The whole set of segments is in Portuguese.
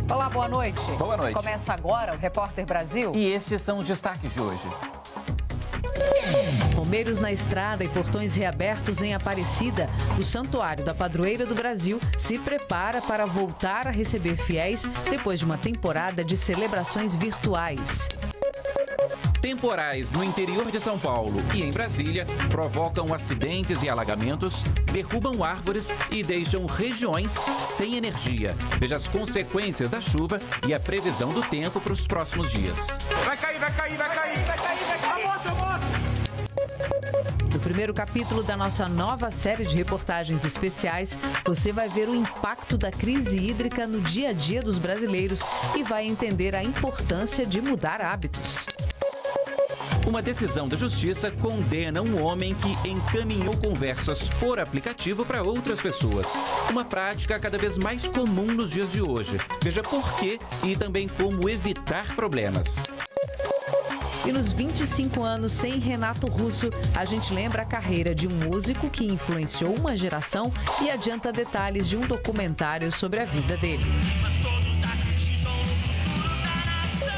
Olá, boa noite. Boa noite. Começa agora o Repórter Brasil. E estes são os destaques de hoje. Bombeiros na estrada e portões reabertos em Aparecida. O Santuário da Padroeira do Brasil se prepara para voltar a receber fiéis depois de uma temporada de celebrações virtuais. Temporais no interior de São Paulo e em Brasília provocam acidentes e alagamentos, derrubam árvores e deixam regiões sem energia. Veja as consequências da chuva e a previsão do tempo para os próximos dias. Vai cair, vai cair, vai cair, vai cair, vai cair. No primeiro capítulo da nossa nova série de reportagens especiais, você vai ver o impacto da crise hídrica no dia a dia dos brasileiros e vai entender a importância de mudar hábitos. Uma decisão da Justiça condena um homem que encaminhou conversas por aplicativo para outras pessoas. Uma prática cada vez mais comum nos dias de hoje. Veja por quê e também como evitar problemas. E nos 25 anos sem Renato Russo, a gente lembra a carreira de um músico que influenciou uma geração e adianta detalhes de um documentário sobre a vida dele. Mas todos acreditam no futuro da nação.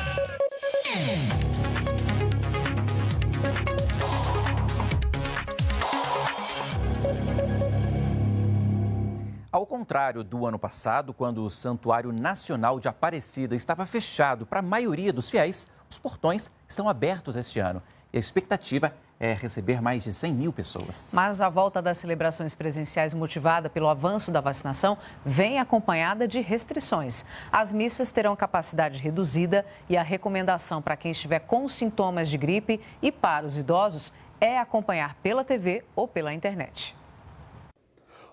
Ao contrário do ano passado, quando o Santuário Nacional de Aparecida estava fechado para a maioria dos fiéis, os portões estão abertos este ano. E a expectativa é receber mais de 100 mil pessoas. Mas a volta das celebrações presenciais motivada pelo avanço da vacinação vem acompanhada de restrições. As missas terão capacidade reduzida e a recomendação para quem estiver com sintomas de gripe e para os idosos é acompanhar pela TV ou pela internet.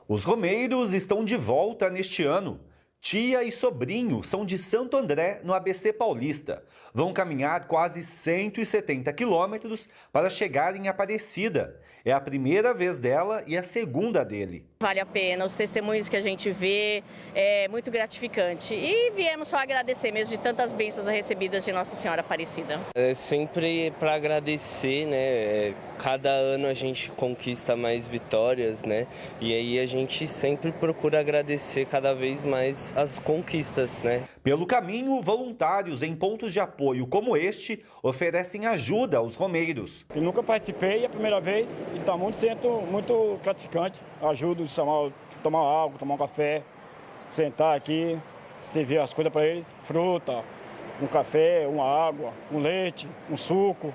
Os romeiros estão de volta neste ano. Tia e sobrinho são de Santo André, no ABC Paulista. Vão caminhar quase 170 quilômetros para chegar em Aparecida. É a primeira vez dela e a segunda dele. Vale a pena, os testemunhos que a gente vê, é muito gratificante. E viemos só agradecer mesmo de tantas bênçãos recebidas de Nossa Senhora Aparecida. É sempre para agradecer, né? Cada ano a gente conquista mais vitórias, né? E aí a gente sempre procura agradecer cada vez mais as conquistas, né? Pelo caminho, voluntários em pontos de apoio como este oferecem ajuda aos romeiros. Eu nunca participei, é a primeira vez, e está muito gratificante. Ajudo a tomar água, tomar um café, sentar aqui, servir as coisas para eles, fruta, um café, uma água, um leite, um suco.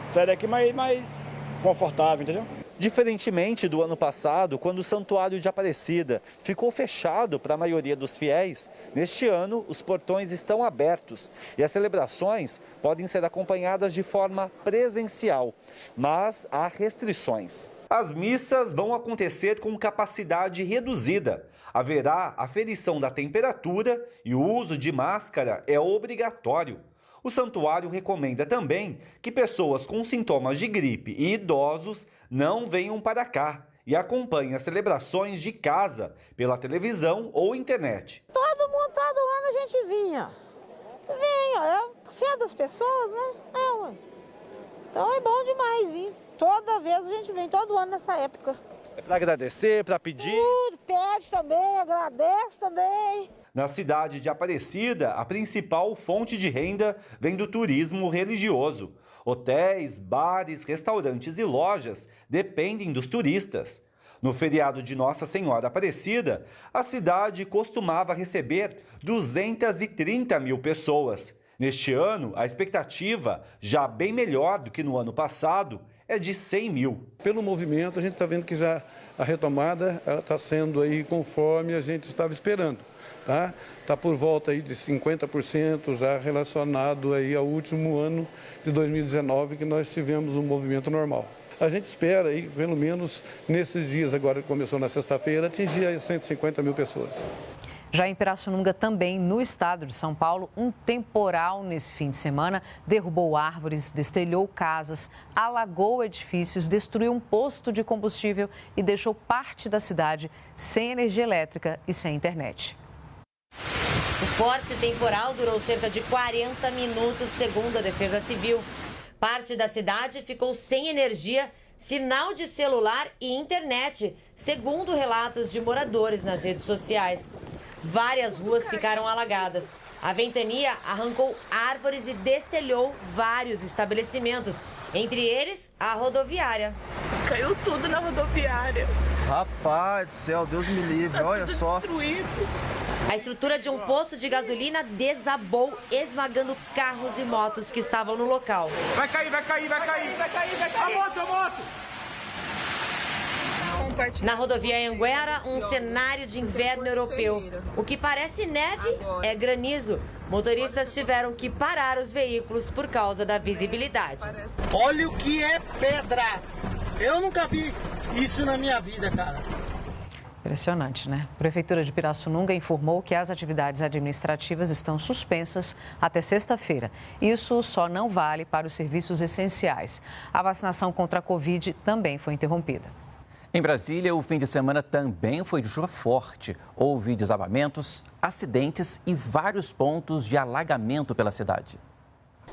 Sair daqui mais confortável, entendeu? Diferentemente do ano passado, quando o Santuário de Aparecida ficou fechado para a maioria dos fiéis, neste ano os portões estão abertos e as celebrações podem ser acompanhadas de forma presencial, mas há restrições. As missas vão acontecer com capacidade reduzida. Haverá aferição da temperatura e o uso de máscara é obrigatório. O santuário recomenda também que pessoas com sintomas de gripe e idosos não venham para cá e acompanhem as celebrações de casa, pela televisão ou internet. Todo ano a gente vinha. É a fé das pessoas, né? Ué. Então é bom demais vir. Toda vez a gente vem, todo ano nessa época. É para agradecer, para pedir? Pede também, agradece também. Na cidade de Aparecida, a principal fonte de renda vem do turismo religioso. Hotéis, bares, restaurantes e lojas dependem dos turistas. No feriado de Nossa Senhora Aparecida, a cidade costumava receber 230 mil pessoas. Neste ano, a expectativa, já bem melhor do que no ano passado, é de 100 mil. Pelo movimento, a gente está vendo que já a retomada está sendo aí conforme a gente estava esperando. Tá por volta aí de 50% já relacionado aí ao último ano de 2019 que nós tivemos um movimento normal. A gente espera aí, pelo menos nesses dias agora que começou na sexta-feira, atingir aí 150 mil pessoas. Já em Pirassununga, também no estado de São Paulo, um temporal nesse fim de semana derrubou árvores, destelhou casas, alagou edifícios, destruiu um posto de combustível e deixou parte da cidade sem energia elétrica e sem internet. O forte temporal durou cerca de 40 minutos, segundo a Defesa Civil. Parte da cidade ficou sem energia, sinal de celular e internet, segundo relatos de moradores nas redes sociais. várias ruas ficaram alagadas. A ventania arrancou árvores e destelhou vários estabelecimentos, entre eles a rodoviária. Caiu tudo na rodoviária. Rapaz do céu, Deus me livre, olha só. Destruído. A estrutura de um posto de gasolina desabou, esmagando carros e motos que estavam no local. Vai cair, vai cair, vai cair. Vai cair, vai cair. A moto. Na rodovia Anguera, um cenário de inverno europeu. O que parece neve é granizo. Motoristas tiveram que parar os veículos por causa da visibilidade. Olha o que é pedra! Eu nunca vi isso na minha vida, cara. Impressionante, né? A Prefeitura de Pirassununga informou que as atividades administrativas estão suspensas até sexta-feira. Isso só não vale para os serviços essenciais. A vacinação contra a Covid também foi interrompida. Em Brasília, o fim de semana também foi de chuva forte. Houve desabamentos, acidentes e vários pontos de alagamento pela cidade.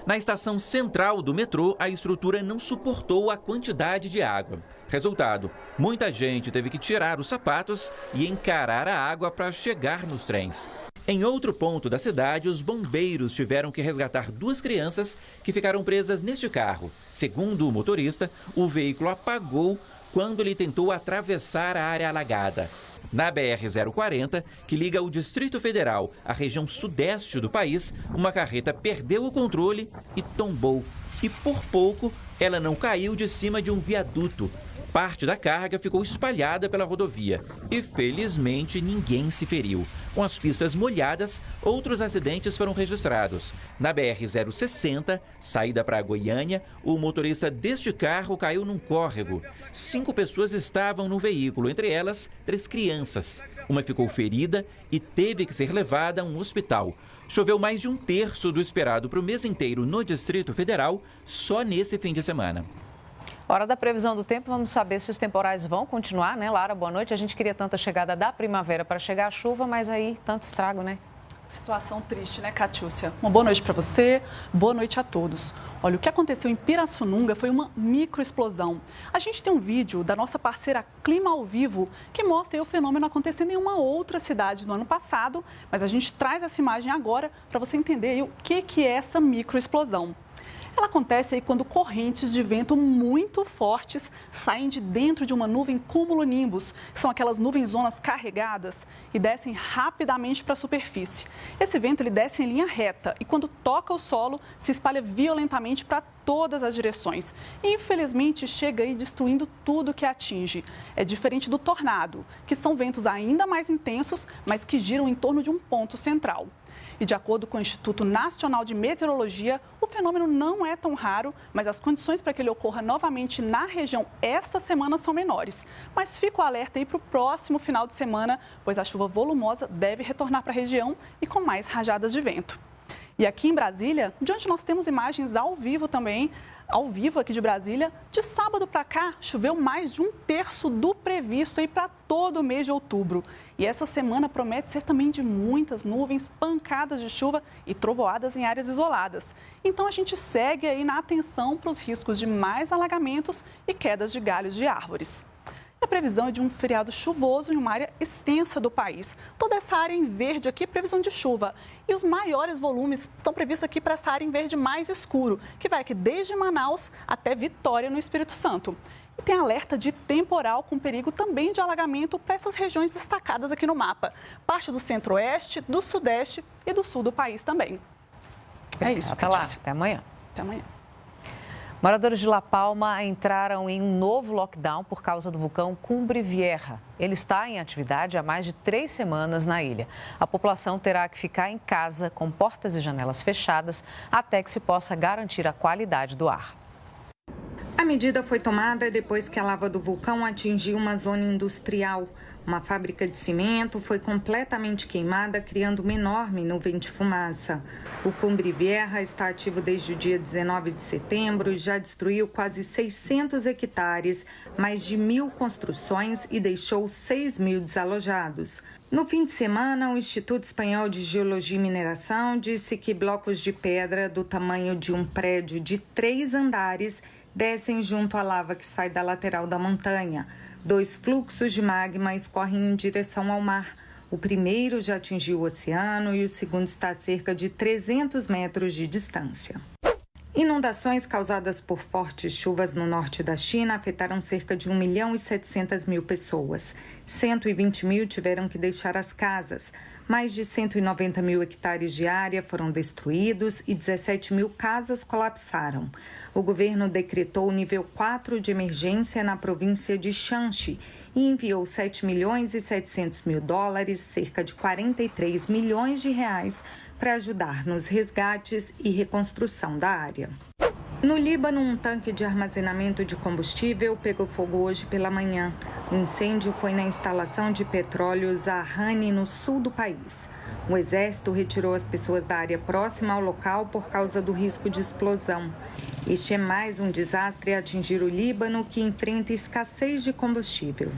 Na estação central do metrô, a estrutura não suportou a quantidade de água. Resultado, muita gente teve que tirar os sapatos e encarar a água para chegar nos trens. Em outro ponto da cidade, os bombeiros tiveram que resgatar 2 crianças que ficaram presas neste carro. Segundo o motorista, o veículo apagou quando ele tentou atravessar a área alagada. Na BR-040, que liga o Distrito Federal à região sudeste do país, uma carreta perdeu o controle e tombou. E por pouco, ela não caiu de cima de um viaduto. Parte da carga ficou espalhada pela rodovia e, felizmente, ninguém se feriu. Com as pistas molhadas, outros acidentes foram registrados. Na BR-060, saída para Goiânia, o motorista deste carro caiu num córrego. 5 pessoas estavam no veículo, entre elas 3 crianças. Uma ficou ferida e teve que ser levada a um hospital. Choveu mais de 1/3 do esperado para o mês inteiro no Distrito Federal, só nesse fim de semana. Hora da previsão do tempo, vamos saber se os temporais vão continuar, né, Lara? Boa noite. A gente queria tanto a chegada da primavera para chegar a chuva, mas aí tanto estrago, né? Situação triste, né, Catiúcia? Uma boa noite para você, boa noite a todos. Olha, o que aconteceu em Pirassununga foi uma microexplosão. A gente tem um vídeo da nossa parceira Clima ao Vivo que mostra aí o fenômeno acontecendo em uma outra cidade no ano passado, mas a gente traz essa imagem agora para você entender aí o que é essa microexplosão. Ela acontece aí quando correntes de vento muito fortes saem de dentro de uma nuvem cumulonimbus, são aquelas nuvenzonas carregadas, e descem rapidamente para a superfície. Esse vento ele desce em linha reta e quando toca o solo se espalha violentamente para todas as direções. E, infelizmente, chega aí destruindo tudo que atinge. É diferente do tornado, que são ventos ainda mais intensos, mas que giram em torno de um ponto central. E de acordo com o Instituto Nacional de Meteorologia, o fenômeno não é tão raro, mas as condições para que ele ocorra novamente na região esta semana são menores. Mas fica o alerta aí para o próximo final de semana, pois a chuva volumosa deve retornar para a região e com mais rajadas de vento. E aqui em Brasília, de onde nós temos imagens ao vivo também, ao vivo aqui de Brasília, de sábado para cá, choveu mais de 1/3 do previsto aí para todo o mês de outubro. E essa semana promete ser também de muitas nuvens, pancadas de chuva e trovoadas em áreas isoladas. Então a gente segue aí na atenção para os riscos de mais alagamentos e quedas de galhos de árvores. A previsão é de um feriado chuvoso em uma área extensa do país. Toda essa área em verde aqui é previsão de chuva. E os maiores volumes estão previstos aqui para essa área em verde mais escuro, que vai aqui desde Manaus até Vitória, no Espírito Santo. E tem alerta de temporal com perigo também de alagamento para essas regiões destacadas aqui no mapa. Parte do centro-oeste, do sudeste e do sul do país também. É isso. Até lá. Até amanhã. Até amanhã. Moradores de La Palma entraram em um novo lockdown por causa do vulcão Cumbre Vieja. Ele está em atividade há mais de 3 semanas na ilha. A população terá que ficar em casa com portas e janelas fechadas até que se possa garantir a qualidade do ar. A medida foi tomada depois que a lava do vulcão atingiu uma zona industrial. Uma fábrica de cimento foi completamente queimada, criando uma enorme nuvem de fumaça. O Cumbre Vieja está ativo desde o dia 19 de setembro e já destruiu quase 600 hectares, mais de 1.000 construções e deixou 6.000 desalojados. No fim de semana, o Instituto Espanhol de Geologia e Mineração disse que blocos de pedra do tamanho de um prédio de 3 andares descem junto à lava que sai da lateral da montanha. 2 fluxos de magma escorrem em direção ao mar. O primeiro já atingiu o oceano e o segundo está a cerca de 300 metros de distância. Inundações causadas por fortes chuvas no norte da China afetaram cerca de 1.700.000 pessoas. 120 mil tiveram que deixar as casas. Mais de 190 mil hectares de área foram destruídos e 17 mil casas colapsaram. O governo decretou o nível 4 de emergência na província de Shanxi e enviou 7 milhões e 700 mil dólares, cerca de 43 milhões de reais, para ajudar nos resgates e reconstrução da área. No Líbano, um tanque de armazenamento de combustível pegou fogo hoje pela manhã. O incêndio foi na instalação de petróleo Zahrani, no sul do país. O exército retirou as pessoas da área próxima ao local por causa do risco de explosão. Este é mais um desastre a atingir o Líbano, que enfrenta escassez de combustível.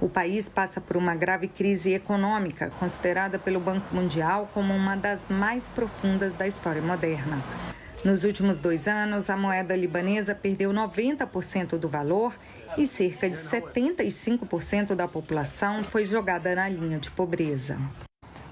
O país passa por uma grave crise econômica, considerada pelo Banco Mundial como uma das mais profundas da história moderna. Nos últimos 2 anos, a moeda libanesa perdeu 90% do valor e cerca de 75% da população foi jogada na linha de pobreza.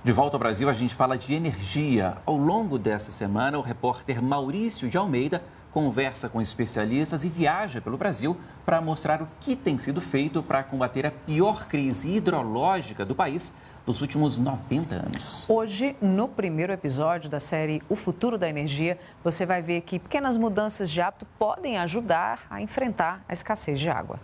De volta ao Brasil, a gente fala de energia. Ao longo desta semana, o repórter Maurício de Almeida conversa com especialistas e viaja pelo Brasil para mostrar o que tem sido feito para combater a pior crise hidrológica do país nos últimos 90 anos. Hoje, no primeiro episódio da série O Futuro da Energia, você vai ver que pequenas mudanças de hábito podem ajudar a enfrentar a escassez de água.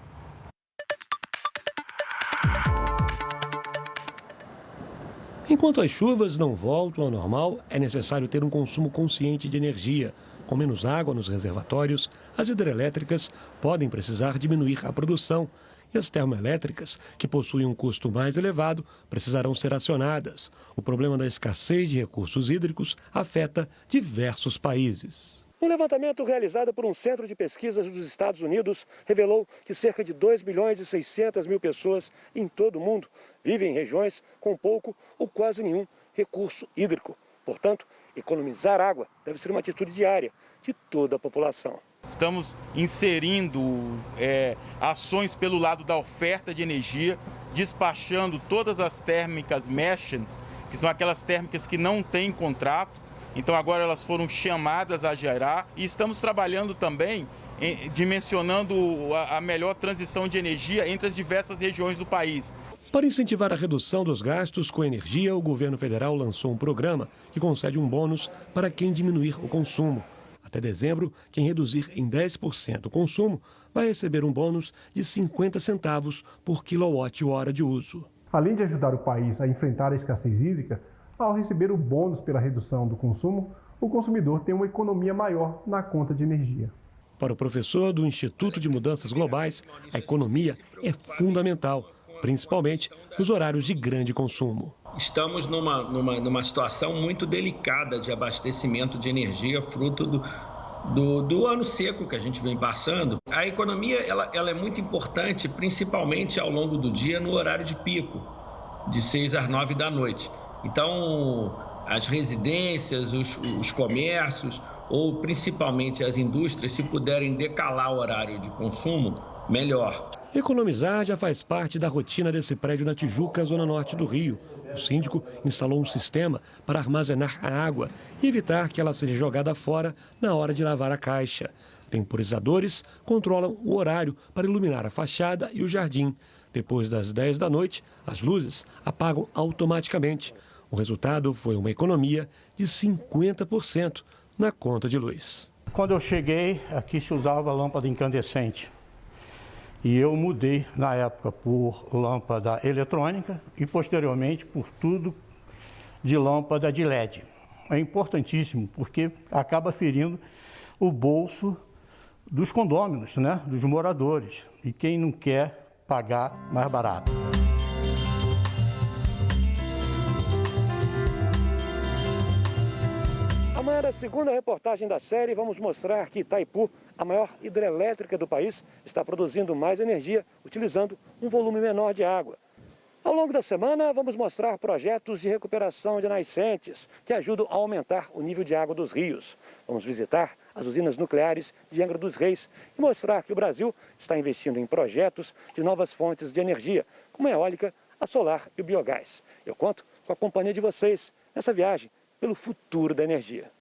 Enquanto as chuvas não voltam ao normal, é necessário ter um consumo consciente de energia. Com menos água nos reservatórios, as hidrelétricas podem precisar diminuir a produção e as termoelétricas, que possuem um custo mais elevado, precisarão ser acionadas. O problema da escassez de recursos hídricos afeta diversos países. Um levantamento realizado por um centro de pesquisas dos Estados Unidos revelou que cerca de 2 milhões e 600 mil pessoas em todo o mundo vivem em regiões com pouco ou quase nenhum recurso hídrico. Portanto, economizar água deve ser uma atitude diária de toda a população. Estamos inserindo ações pelo lado da oferta de energia, despachando todas as térmicas merchants, que são aquelas térmicas que não têm contrato. Então agora elas foram chamadas a gerar e estamos trabalhando também dimensionando a melhor transição de energia entre as diversas regiões do país. Para incentivar a redução dos gastos com energia, o governo federal lançou um programa que concede um bônus para quem diminuir o consumo. Até dezembro, quem reduzir em 10% o consumo vai receber um bônus de 50 centavos por quilowatt-hora de uso. Além de ajudar o país a enfrentar a escassez hídrica, ao receber o bônus pela redução do consumo, o consumidor tem uma economia maior na conta de energia. Para o professor do Instituto de Mudanças Globais, a economia é fundamental, principalmente nos horários de grande consumo. Estamos numa situação muito delicada de abastecimento de energia, fruto do ano seco que a gente vem passando. A economia ela é muito importante, principalmente ao longo do dia, no horário de pico, de 6 às 9 da noite. Então, as residências, os comércios, ou principalmente as indústrias, se puderem decalar o horário de consumo, melhor. Economizar já faz parte da rotina desse prédio na Tijuca, zona norte do Rio. O síndico instalou um sistema para armazenar a água e evitar que ela seja jogada fora na hora de lavar a caixa. Temporizadores controlam o horário para iluminar a fachada e o jardim. Depois das 10 da noite, as luzes apagam automaticamente. O resultado foi uma economia de 50% na conta de luz. Quando eu cheguei, aqui se usava lâmpada incandescente. E eu mudei, na época, por lâmpada eletrônica e, posteriormente, por tudo de lâmpada de LED. É importantíssimo, porque acaba ferindo o bolso dos condôminos, né? Dos moradores. E quem não quer pagar mais barato. Amanhã, na segunda reportagem da série, vamos mostrar que Itaipu, a maior hidrelétrica do país, está produzindo mais energia utilizando um volume menor de água. Ao longo da semana, vamos mostrar projetos de recuperação de nascentes que ajudam a aumentar o nível de água dos rios. Vamos visitar as usinas nucleares de Angra dos Reis e mostrar que o Brasil está investindo em projetos de novas fontes de energia, como a eólica, a solar e o biogás. Eu conto com a companhia de vocês nessa viagem pelo futuro da energia.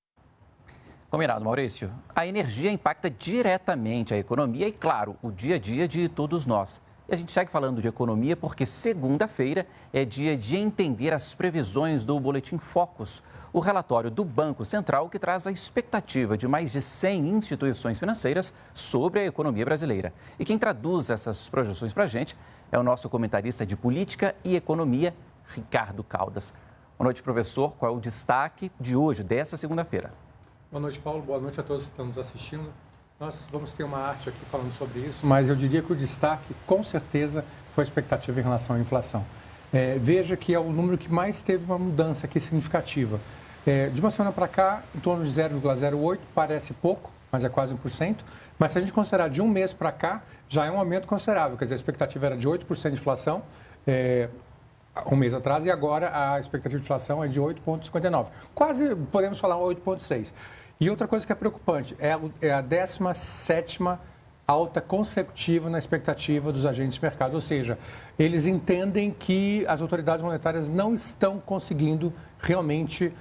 Combinado, Maurício. A energia impacta diretamente a economia e, claro, o dia a dia de todos nós. E a gente segue falando de economia porque segunda-feira é dia de entender as previsões do Boletim Focus, o relatório do Banco Central que traz a expectativa de mais de 100 instituições financeiras sobre a economia brasileira. E quem traduz essas projeções para a gente é o nosso comentarista de política e economia, Ricardo Caldas. Boa noite, professor. Qual é o destaque de hoje, dessa segunda-feira? Boa noite, Paulo. Boa noite a todos que estão nos assistindo. Nós vamos ter uma arte aqui falando sobre isso, mas eu diria que o destaque, com certeza, foi a expectativa em relação à inflação. Veja que é o número que mais teve uma mudança aqui significativa. De uma semana para cá, em torno de 0,08, parece pouco, mas é quase 1%. Mas se a gente considerar de um mês para cá, já é um aumento considerável. Quer dizer, a expectativa era de 8% de inflação um mês atrás e agora a expectativa de inflação é de 8,59. Quase podemos falar 8,6%. E outra coisa que é preocupante é a 17ª alta consecutiva na expectativa dos agentes de mercado. Ou seja, eles entendem que as autoridades monetárias não estão conseguindo realmente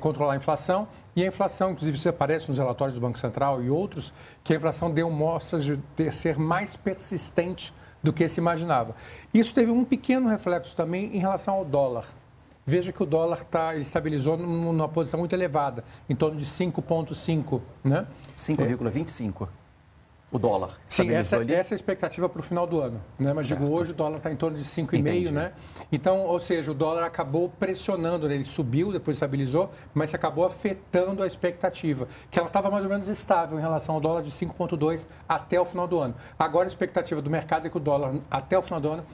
controlar a inflação. E a inflação, inclusive, isso aparece nos relatórios do Banco Central e outros, que a inflação deu mostras de ser mais persistente do que se imaginava. Isso teve um pequeno reflexo também em relação ao dólar. Veja que o dólar ele estabilizou numa posição muito elevada, em torno de 5,5, né? 5,25 o dólar. Sim, essa é a expectativa para o final do ano, né? Mas digo, hoje o dólar está em torno de 5,5, né? Então, ou seja, o dólar acabou pressionando, né? Ele subiu, depois estabilizou, mas acabou afetando a expectativa, que ela estava mais ou menos estável em relação ao dólar de 5,2 até o final do ano. Agora a expectativa do mercado é que o dólar, até o final do ano,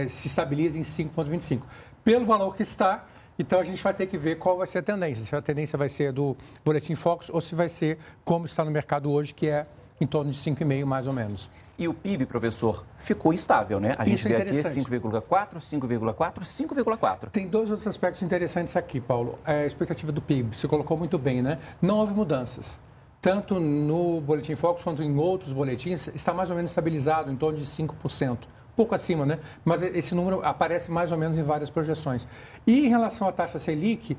se estabilize em 5,25. Pelo valor que está, então a gente vai ter que ver qual vai ser a tendência. Se a tendência vai ser do Boletim Focus ou se vai ser como está no mercado hoje, que é em torno de 5,5 mais ou menos. E o PIB, professor, ficou estável, né? A gente vê aqui 5,4, 5,4, 5,4. Tem dois outros aspectos interessantes aqui, Paulo. A expectativa do PIB, você colocou muito bem, né? Não houve mudanças. Tanto no Boletim Focus quanto em outros boletins, está mais ou menos estabilizado em torno de 5%. Pouco acima, né? Mas esse número aparece mais ou menos em várias projeções. E em relação à taxa Selic,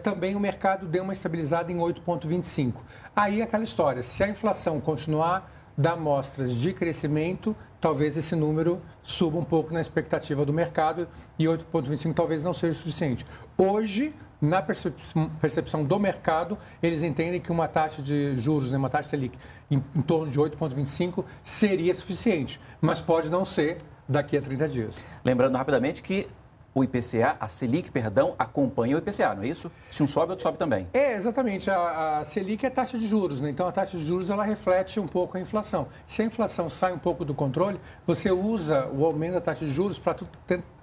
também o mercado deu uma estabilizada em 8,25. Aí aquela história, se a inflação continuar a dar mostras de crescimento, talvez esse número suba um pouco na expectativa do mercado e 8,25 talvez não seja suficiente. Hoje, na percepção do mercado, eles entendem que uma taxa de juros, né, uma taxa Selic em torno de 8,25 seria suficiente, mas pode não ser daqui a 30 dias. Lembrando rapidamente que o IPCA, a Selic, perdão, acompanha o IPCA, não é isso? Se um sobe, outro sobe também. Exatamente. A Selic é a taxa de juros, né? Então a taxa de juros ela reflete um pouco a inflação. Se a inflação sai um pouco do controle, você usa o aumento da taxa de juros para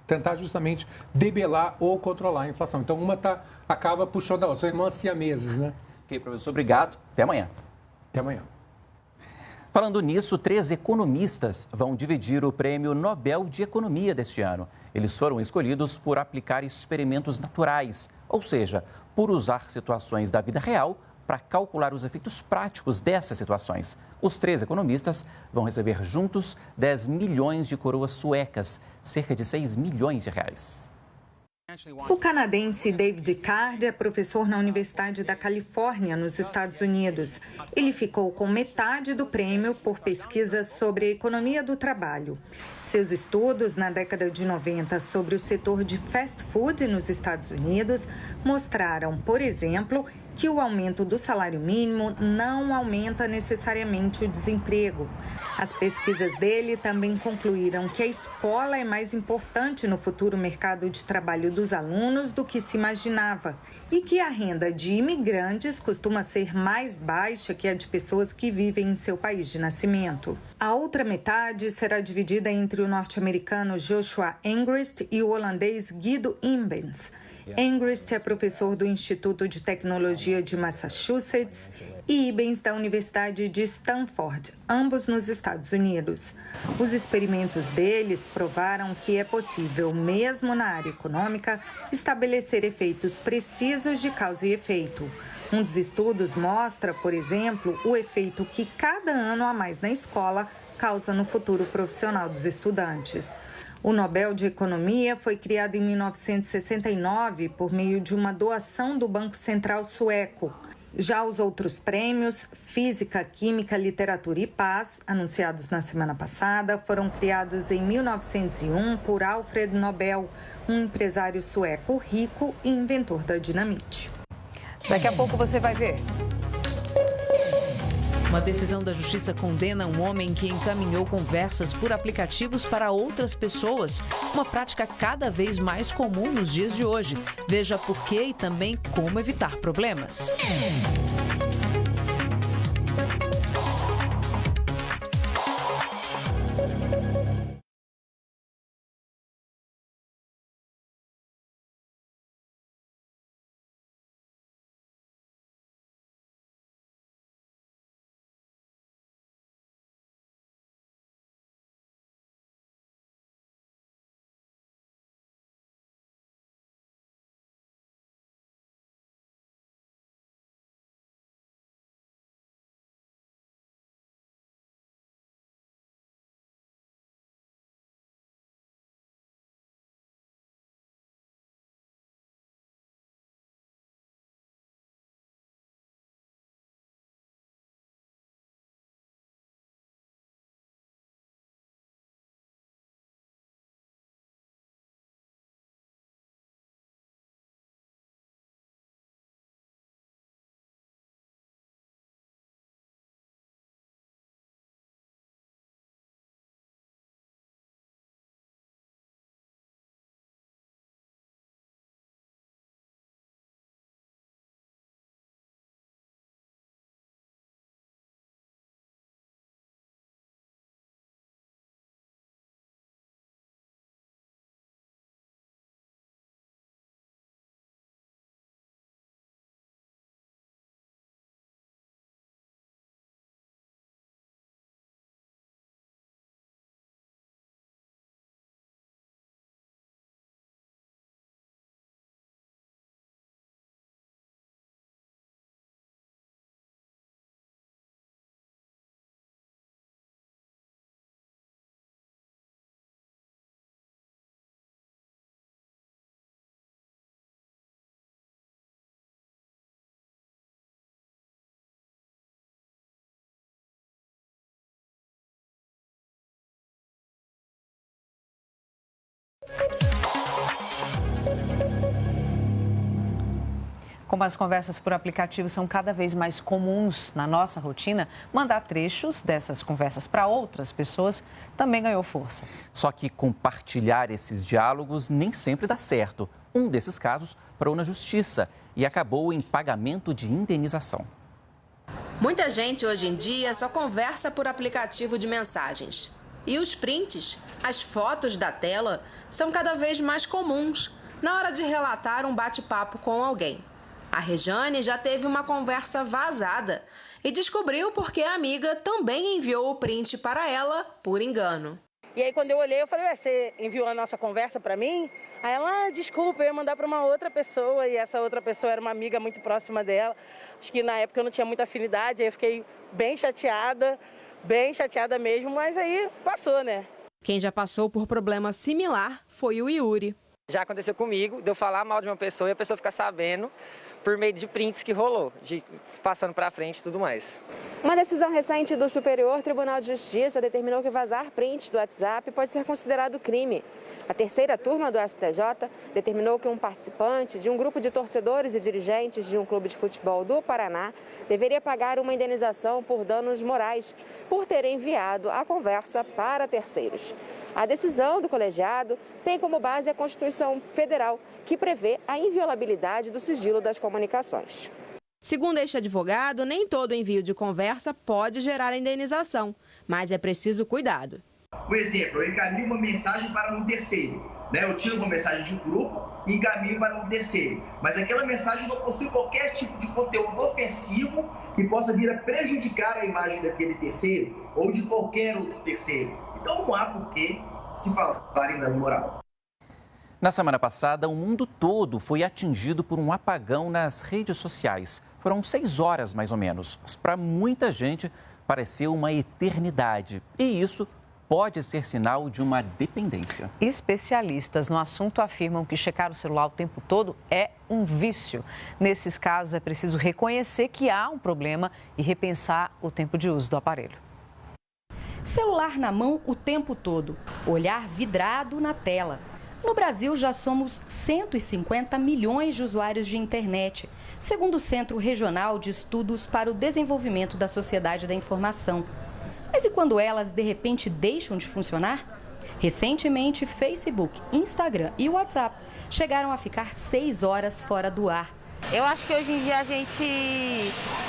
tentar justamente debelar ou controlar a inflação. Então, uma acaba puxando a outra. São irmãs siameses, né? Ok, professor, obrigado. Até amanhã. Até amanhã. Falando nisso, 3 economistas vão dividir o Prêmio Nobel de Economia deste ano. Eles foram escolhidos por aplicar experimentos naturais, ou seja, por usar situações da vida real para calcular os efeitos práticos dessas situações. Os 3 economistas vão receber juntos 10 milhões de coroas suecas, cerca de 6 milhões de reais. O canadense David Card é professor na Universidade da Califórnia, nos Estados Unidos. Ele ficou com metade do prêmio por pesquisas sobre a economia do trabalho. Seus estudos na década de 90 sobre o setor de fast food nos Estados Unidos mostraram, por exemplo, que o aumento do salário mínimo não aumenta necessariamente o desemprego. As pesquisas dele também concluíram que a escola é mais importante no futuro mercado de trabalho dos alunos do que se imaginava e que a renda de imigrantes costuma ser mais baixa que a de pessoas que vivem em seu país de nascimento. A outra metade será dividida entre o norte-americano Joshua Engrist e o holandês Guido Imbens. Engrist é professor do Instituto de Tecnologia de Massachusetts e Imbens da Universidade de Stanford, ambos nos Estados Unidos. Os experimentos deles provaram que é possível, mesmo na área econômica, estabelecer efeitos precisos de causa e efeito. Um dos estudos mostra, por exemplo, o efeito que cada ano a mais na escola causa no futuro profissional dos estudantes. O Nobel de Economia foi criado em 1969 por meio de uma doação do Banco Central sueco. Já os outros prêmios, Física, Química, Literatura e Paz, anunciados na semana passada, foram criados em 1901 por Alfred Nobel, um empresário sueco rico e inventor da dinamite. Daqui a pouco você vai ver. Uma decisão da Justiça condena um homem que encaminhou conversas por aplicativos para outras pessoas, uma prática cada vez mais comum nos dias de hoje. Veja por quê e também como evitar problemas. Como as conversas por aplicativo são cada vez mais comuns na nossa rotina, mandar trechos dessas conversas para outras pessoas também ganhou força. Só que compartilhar esses diálogos nem sempre dá certo. Um desses casos parou na justiça e acabou em pagamento de indenização. Muita gente hoje em dia só conversa por aplicativo de mensagens. E os prints, as fotos da tela, são cada vez mais comuns na hora de relatar um bate-papo com alguém. A Rejane já teve uma conversa vazada e descobriu porque a amiga também enviou o print para ela por engano. E aí quando eu olhei, eu falei, você enviou a nossa conversa para mim? Aí ela, desculpa, eu ia mandar para uma outra pessoa e essa outra pessoa era uma amiga muito próxima dela. Acho que na época eu não tinha muita afinidade, aí eu fiquei bem chateada mesmo, mas aí passou, né? Quem já passou por problema similar foi o Yuri. Já aconteceu comigo, de eu falar mal de uma pessoa e a pessoa ficar sabendo por meio de prints que rolou, de passando para frente e tudo mais. Uma decisão recente do Superior Tribunal de Justiça determinou que vazar prints do WhatsApp pode ser considerado crime. A terceira turma do STJ determinou que um participante de um grupo de torcedores e dirigentes de um clube de futebol do Paraná deveria pagar uma indenização por danos morais por ter enviado a conversa para terceiros. A decisão do colegiado tem como base a Constituição Federal, que prevê a inviolabilidade do sigilo das comunicações. Segundo este advogado, nem todo envio de conversa pode gerar indenização, mas é preciso cuidado. Por exemplo, eu encaminho uma mensagem para um terceiro, né? Eu tiro uma mensagem de grupo e encaminho para um terceiro, mas aquela mensagem não possui qualquer tipo de conteúdo ofensivo que possa vir a prejudicar a imagem daquele terceiro ou de qualquer outro terceiro. Então não há por que se falar em dano moral. Na semana passada, o mundo todo foi atingido por um apagão nas redes sociais. Foram 6 horas, mais ou menos. Mas para muita gente, pareceu uma eternidade. E isso pode ser sinal de uma dependência. Especialistas no assunto afirmam que checar o celular o tempo todo é um vício. Nesses casos, é preciso reconhecer que há um problema e repensar o tempo de uso do aparelho. Celular na mão o tempo todo, olhar vidrado na tela. No Brasil, já somos 150 milhões de usuários de internet, segundo o Centro Regional de Estudos para o Desenvolvimento da Sociedade da Informação. Mas e quando elas, de repente, deixam de funcionar? Recentemente, Facebook, Instagram e WhatsApp chegaram a ficar 6 horas fora do ar. Eu acho que hoje em dia a gente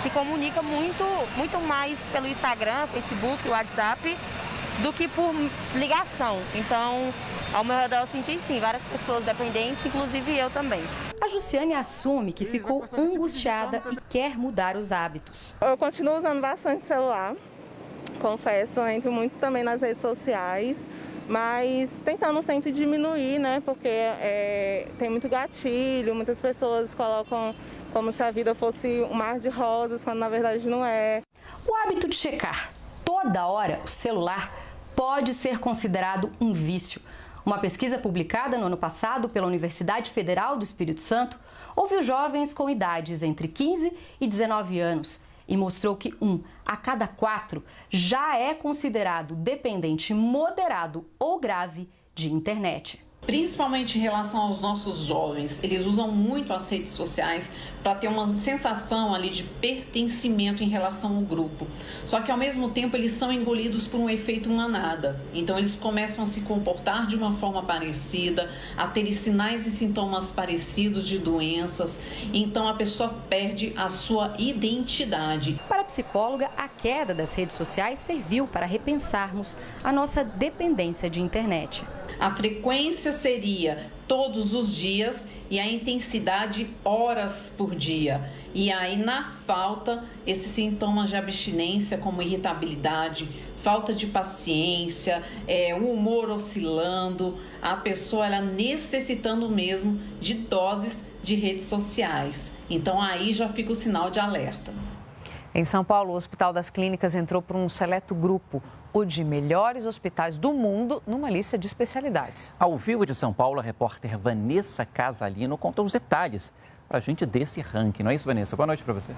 se comunica muito mais pelo Instagram, Facebook, WhatsApp, do que por ligação. Então, ao meu redor eu senti sim, várias pessoas dependentes, inclusive eu também. A Jussiane assume que ficou angustiada e quer mudar os hábitos. Eu continuo usando bastante celular, confesso, eu entro muito também nas redes sociais, mas tentando sempre diminuir, né? Porque tem muito gatilho, muitas pessoas colocam como se a vida fosse um mar de rosas, quando na verdade não é. O hábito de checar toda hora o celular pode ser considerado um vício. Uma pesquisa publicada no ano passado pela Universidade Federal do Espírito Santo ouviu jovens com idades entre 15 e 19 anos e mostrou que 1 a cada 4 já é considerado dependente moderado ou grave de internet. Principalmente em relação aos nossos jovens, eles usam muito as redes sociais para ter uma sensação ali de pertencimento em relação ao grupo. Só que ao mesmo tempo eles são engolidos por um efeito manada. Então eles começam a se comportar de uma forma parecida, a ter sinais e sintomas parecidos de doenças. Então a pessoa perde a sua identidade. Para a psicóloga, a queda das redes sociais serviu para repensarmos a nossa dependência de internet. A frequência seria todos os dias e a intensidade horas por dia. E aí, na falta, esses sintomas de abstinência, como irritabilidade, falta de paciência, o humor oscilando, a pessoa ela necessitando mesmo de doses de redes sociais. Então, aí já fica o sinal de alerta. Em São Paulo, o Hospital das Clínicas entrou por um seleto grupo, o de melhores hospitais do mundo, numa lista de especialidades. Ao vivo de São Paulo, a repórter Vanessa Casalino conta os detalhes para a gente desse ranking. Não é isso, Vanessa? Boa noite para você.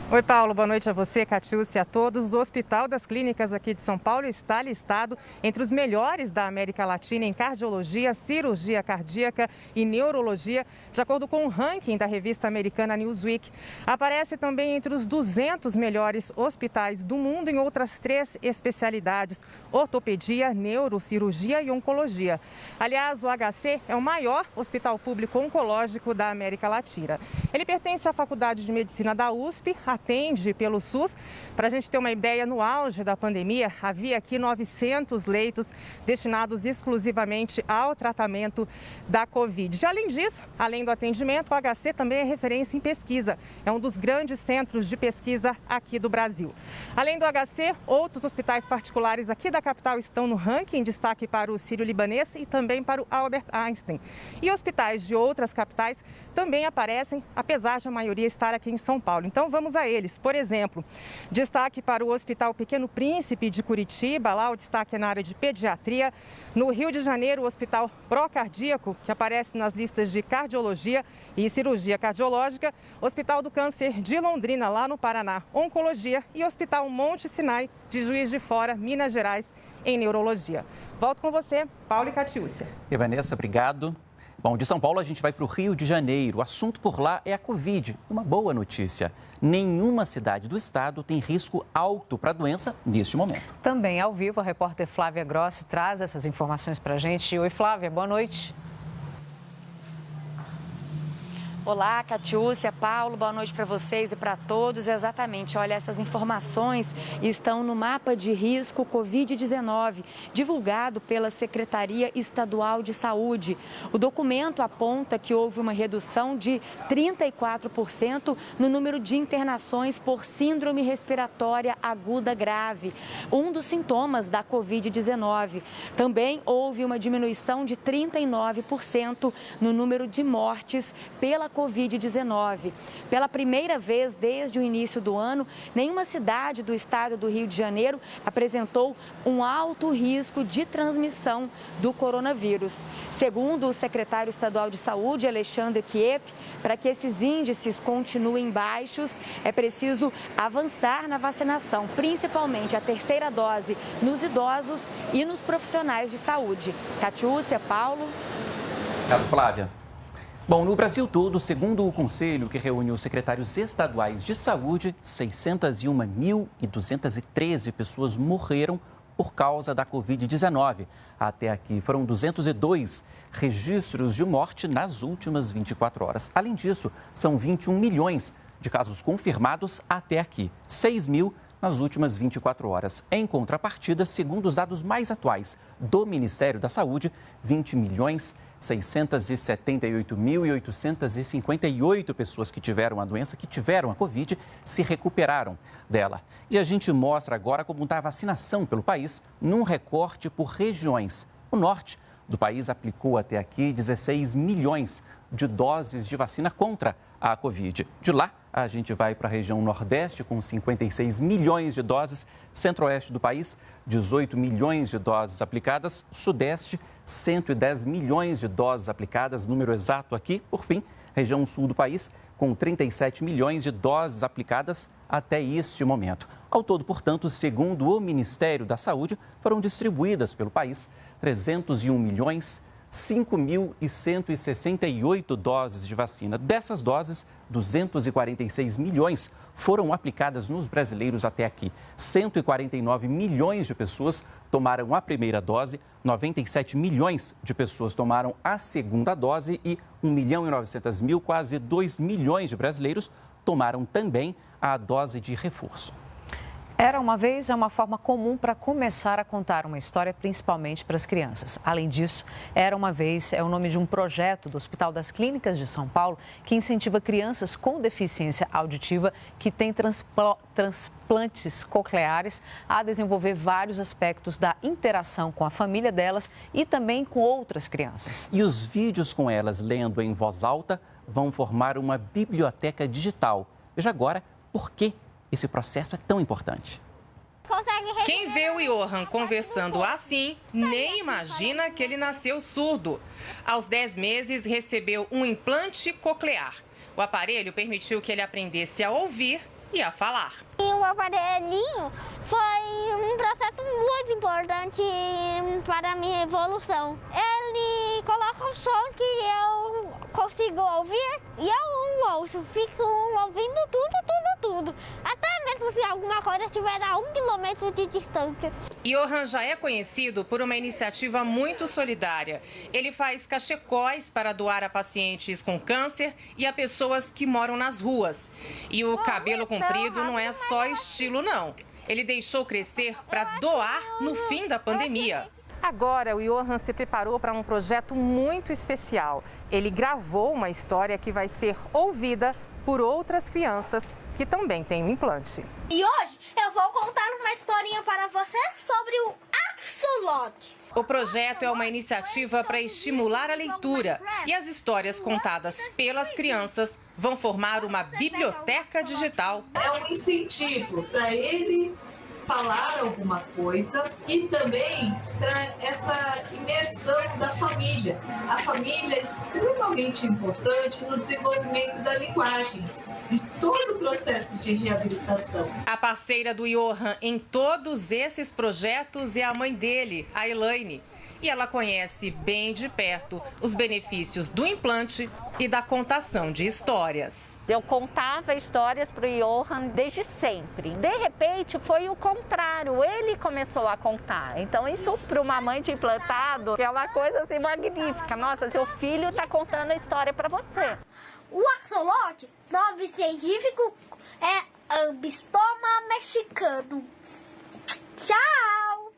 Oi, Paulo. Boa noite a você, Catiúcia, a todos. O Hospital das Clínicas aqui de São Paulo está listado entre os melhores da América Latina em cardiologia, cirurgia cardíaca e neurologia, de acordo com o ranking da revista americana Newsweek. Aparece também entre os 200 melhores hospitais do mundo em outras 3 especialidades: ortopedia, neurocirurgia e oncologia. Aliás, o HC é o maior hospital público oncológico da América Latina. Ele pertence à Faculdade de Medicina da USP, atende pelo SUS. Para a gente ter uma ideia, no auge da pandemia, havia aqui 900 leitos destinados exclusivamente ao tratamento da Covid. Além disso, além do atendimento, o HC também é referência em pesquisa. É um dos grandes centros de pesquisa aqui do Brasil. Além do HC, outros hospitais particulares aqui da capital estão no ranking, destaque para o Sírio-Libanês e também para o Albert Einstein. E hospitais de outras capitais também aparecem, apesar de a maioria estar aqui em São Paulo. Então vamos a eles. Por exemplo, destaque para o Hospital Pequeno Príncipe de Curitiba, lá o destaque é na área de pediatria. No Rio de Janeiro, o Hospital Procardíaco, que aparece nas listas de cardiologia e cirurgia cardiológica. Hospital do Câncer de Londrina, lá no Paraná, oncologia. E Hospital Monte Sinai de Juiz de Fora, Minas Gerais, em neurologia. Volto com você, Paulo e Catiúcia. E Vanessa, obrigado. Bom, de São Paulo a gente vai para o Rio de Janeiro. O assunto por lá é a Covid. Uma boa notícia: nenhuma cidade do estado tem risco alto para a doença neste momento. Também ao vivo, a repórter Flávia Grossi traz essas informações para a gente. Oi, Flávia, boa noite. Olá, Catiúcia, Paulo, boa noite para vocês e para todos. Exatamente, olha, essas informações estão no mapa de risco Covid-19, divulgado pela Secretaria Estadual de Saúde. O documento aponta que houve uma redução de 34% no número de internações por síndrome respiratória aguda grave, um dos sintomas da Covid-19. Também houve uma diminuição de 39% no número de mortes pela Covid-19. Pela primeira vez desde o início do ano, nenhuma cidade do estado do Rio de Janeiro apresentou um alto risco de transmissão do coronavírus. Segundo o secretário estadual de Saúde, Alexandre Kiep, para que esses índices continuem baixos, é preciso avançar na vacinação, principalmente a terceira dose nos idosos e nos profissionais de saúde. Catiúcia, Paulo. Obrigado, Flávia. Bom, no Brasil todo, segundo o Conselho, que reúne os secretários estaduais de saúde, 601.213 pessoas morreram por causa da Covid-19. Até aqui foram 202 registros de morte nas últimas 24 horas. Além disso, são 21 milhões de casos confirmados até aqui, 6 mil nas últimas 24 horas. Em contrapartida, segundo os dados mais atuais do Ministério da Saúde, 20.678.858 pessoas que tiveram a doença, que tiveram a Covid, se recuperaram dela. E a gente mostra agora como está a vacinação pelo país num recorte por regiões. O norte do país aplicou até aqui 16 milhões de doses de vacina contra a Covid. De lá, a gente vai para a região Nordeste com 56 milhões de doses, Centro-Oeste do país, 18 milhões de doses aplicadas, Sudeste, 110 milhões de doses aplicadas, número exato aqui, por fim, região Sul do país, com 37 milhões de doses aplicadas até este momento. Ao todo, portanto, segundo o Ministério da Saúde, foram distribuídas pelo país 301.5.168 doses de vacina. Dessas doses, 246 milhões foram aplicadas nos brasileiros até aqui. 149 milhões de pessoas tomaram a primeira dose, 97 milhões de pessoas tomaram a segunda dose e 1.900.000, quase 2 milhões de brasileiros tomaram também a dose de reforço. Era uma vez é uma forma comum para começar a contar uma história, principalmente para as crianças. Além disso, Era uma vez é o nome de um projeto do Hospital das Clínicas de São Paulo que incentiva crianças com deficiência auditiva que têm transplantes cocleares a desenvolver vários aspectos da interação com a família delas e também com outras crianças. E os vídeos com elas lendo em voz alta vão formar uma biblioteca digital. Veja agora por que esse processo é tão importante. Quem vê o Johan conversando assim, nem imagina que ele nasceu surdo. Aos 10 meses, recebeu um implante coclear. O aparelho permitiu que ele aprendesse a ouvir e a falar. E o aparelhinho foi um processo muito importante para a minha evolução. Ele coloca o som que eu consigo ouvir e eu ouço. Fico ouvindo tudo. Até mesmo se alguma coisa estiver a 1 quilômetro de distância. Johan já é conhecido por uma iniciativa muito solidária. Ele faz cachecóis para doar a pacientes com câncer e a pessoas que moram nas ruas. E o cabelo comprido não é só estilo, não. Ele deixou crescer para doar no fim da pandemia. Agora, o Johan se preparou para um projeto muito especial. Ele gravou uma história que vai ser ouvida por outras crianças que também têm um implante. E hoje eu vou contar uma historinha para você sobre o axolote. O projeto é uma iniciativa para estimular a leitura e as histórias contadas pelas crianças vão formar uma biblioteca digital. É um incentivo para ele falar alguma coisa e também para essa imersão da família. A família é extremamente importante no desenvolvimento da linguagem, de todo o processo de reabilitação. A parceira do Johan em todos esses projetos é a mãe dele, a Elaine. E ela conhece bem de perto os benefícios do implante e da contação de histórias. Eu contava histórias para o Johan desde sempre. De repente, foi o contrário, ele começou a contar. Então, isso para uma mãe de implantado é uma coisa assim magnífica. Nossa, seu filho está contando a história para você. O axolote, nome científico, é Ambistoma mexicano. Tchau!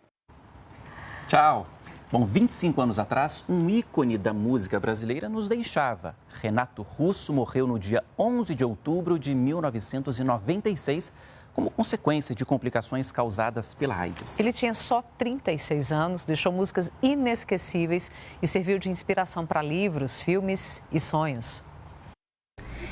Tchau! Bom, 25 anos atrás, um ícone da música brasileira nos deixava. Renato Russo morreu no dia 11 de outubro de 1996, como consequência de complicações causadas pela AIDS. Ele tinha só 36 anos, deixou músicas inesquecíveis e serviu de inspiração para livros, filmes e sonhos.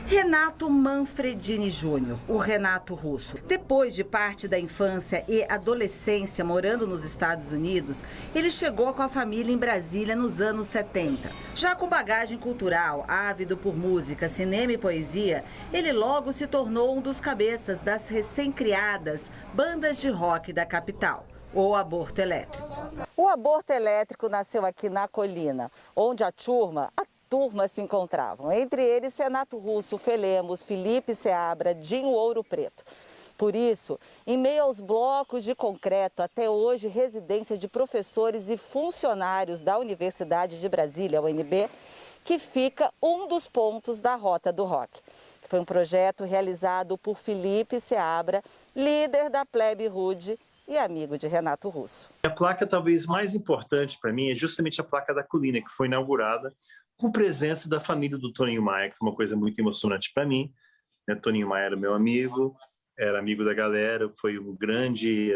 Renato Manfredini Júnior, o Renato Russo. Depois de parte da infância e adolescência morando nos Estados Unidos, ele chegou com a família em Brasília nos anos 70. Já com bagagem cultural, ávido por música, cinema e poesia, ele logo se tornou um dos cabeças das recém-criadas bandas de rock da capital, o Aborto Elétrico. O Aborto Elétrico nasceu aqui na Colina, onde a turma se encontravam. Entre eles, Renato Russo, Felemos, Felipe Seabra, Dinho Ouro Preto. Por isso, em meio aos blocos de concreto, até hoje residência de professores e funcionários da Universidade de Brasília, UNB, que fica um dos pontos da Rota do Rock. Foi um projeto realizado por Felipe Seabra, líder da Plebe Rude e amigo de Renato Russo. A placa talvez mais importante para mim é justamente a placa da Colina, que foi inaugurada com presença da família do Toninho Maia, que foi uma coisa muito emocionante para mim. Toninho Maia era meu amigo, era amigo da galera, foi um grande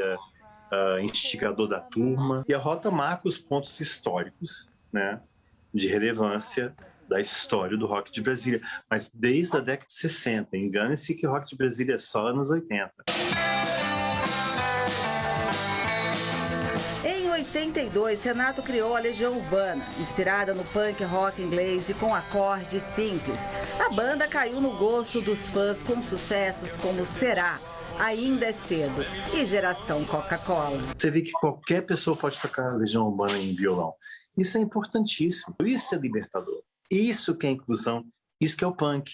instigador da turma. E a rota marca os pontos históricos, né, de relevância da história do rock de Brasília. Mas desde a década de 60, engane-se que o rock de Brasília é só anos 80. Em 82, Renato criou a Legião Urbana, inspirada no punk rock inglês e com acordes simples. A banda caiu no gosto dos fãs com sucessos como Será, Ainda é Cedo e Geração Coca-Cola. Você vê que qualquer pessoa pode tocar Legião Urbana em violão. Isso é importantíssimo, isso é libertador. Isso que é inclusão, isso que é o punk.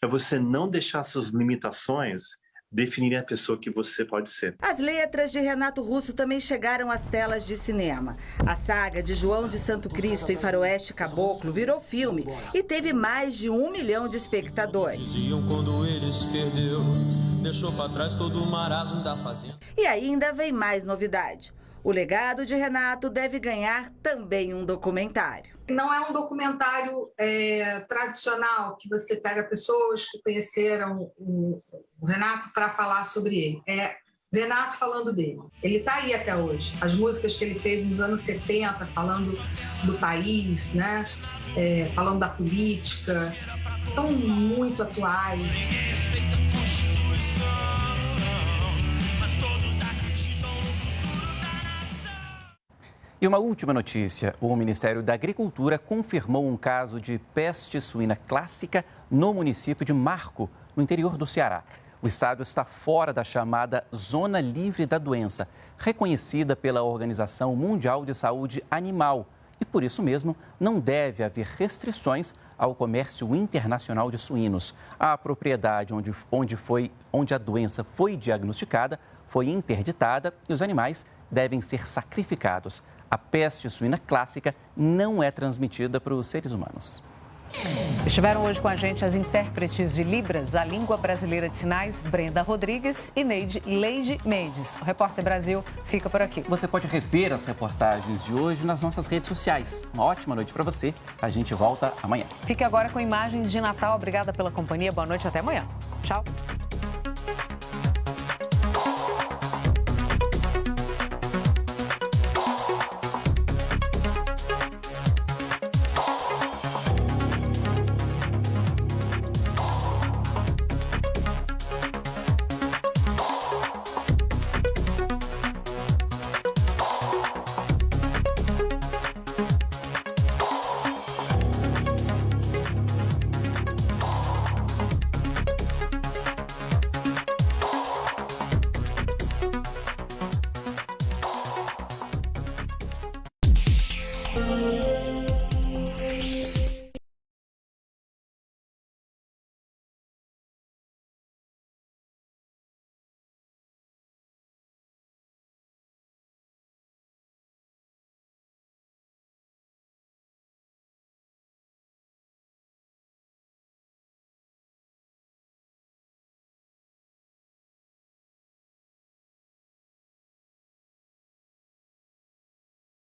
É você não deixar suas limitações definirem a pessoa que você pode ser. As letras de Renato Russo também chegaram às telas de cinema. A saga de João de Santo Cristo em Faroeste Caboclo virou filme e teve mais de 1 milhão de espectadores. Diziam quando eles perdeu, deixou para trás todo o marasmo da fazenda. E ainda vem mais novidade. O legado de Renato deve ganhar também um documentário. Não é um documentário tradicional, que você pega pessoas que conheceram o Renato para falar sobre ele. É Renato falando dele. Ele está aí até hoje. As músicas que ele fez nos anos 70, falando do país, né? Falando da política, são muito atuais. E uma última notícia: o Ministério da Agricultura confirmou um caso de peste suína clássica no município de Marco, no interior do Ceará. O estado está fora da chamada Zona Livre da Doença, reconhecida pela Organização Mundial de Saúde Animal. E por isso mesmo, não deve haver restrições ao comércio internacional de suínos. A propriedade onde a doença foi diagnosticada foi interditada e os animais devem ser sacrificados. A peste suína clássica não é transmitida para os seres humanos. Estiveram hoje com a gente as intérpretes de Libras, a língua brasileira de sinais, Brenda Rodrigues e Leide Mendes. O Repórter Brasil fica por aqui. Você pode rever as reportagens de hoje nas nossas redes sociais. Uma ótima noite para você. A gente volta amanhã. Fique agora com imagens de Natal. Obrigada pela companhia. Boa noite, até amanhã. Tchau.